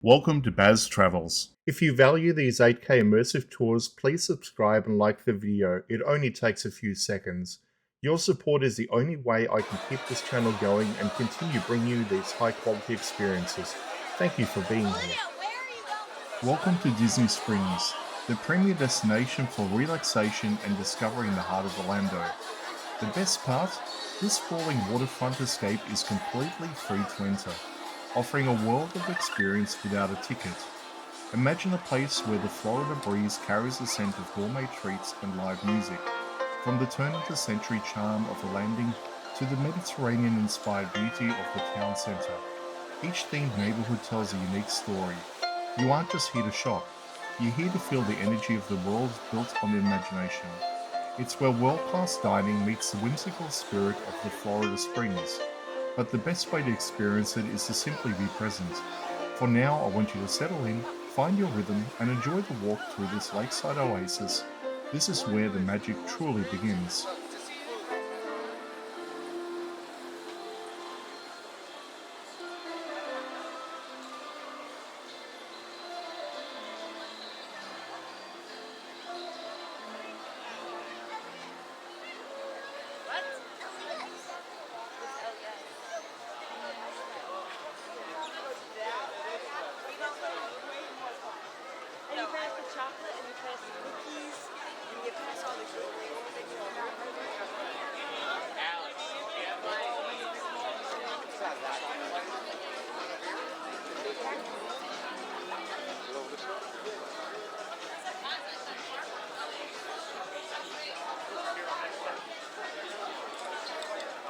Welcome to Baz Travels. If you value these 8K immersive tours, please subscribe and like the video. It only takes a few seconds. Your support is the only way I can keep this channel going and continue bringing you these high quality experiences. Thank you for being here. Welcome to Disney Springs, the premier destination for relaxation and discovering the heart of Orlando. The best part? This sprawling waterfront escape is completely free to enter, offering a world of experience without a ticket. Imagine a place where the Florida breeze carries the scent of gourmet treats and live music, from the turn-of-the-century charm of the landing to the Mediterranean-inspired beauty of the town center. Each themed neighborhood tells a unique story. You aren't just here to shop, you're here to feel the energy of the world built on imagination. It's where world-class dining meets the whimsical spirit of the Florida Springs. But the best way to experience it is to simply be present. For now, I want you to settle in, find your rhythm, and enjoy the walk through this lakeside oasis. This is where the magic truly begins. Chocolate and you pass the cookies and you pass all the jewelry.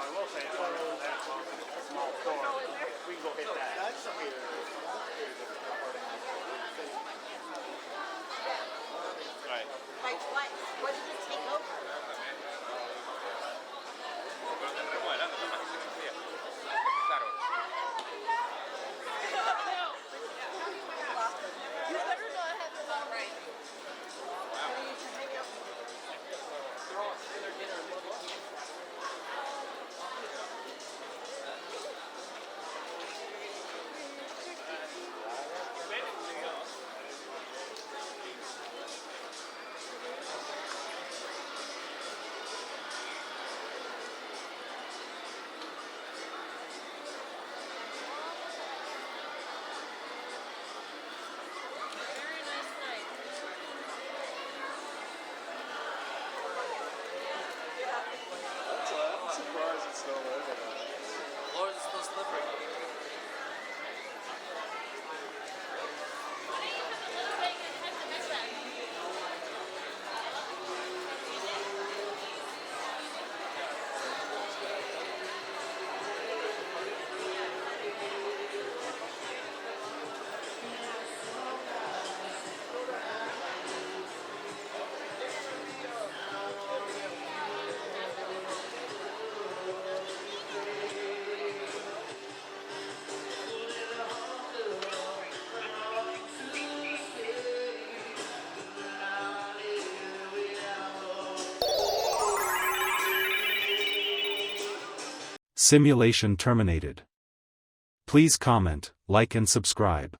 I will say, that small store, we can go hit that. That's weird. Right. Like what did it take over? You better not have this all right. I'm surprised it's still over now. Lord, it's still slippery. Simulation terminated. Please comment, like and subscribe.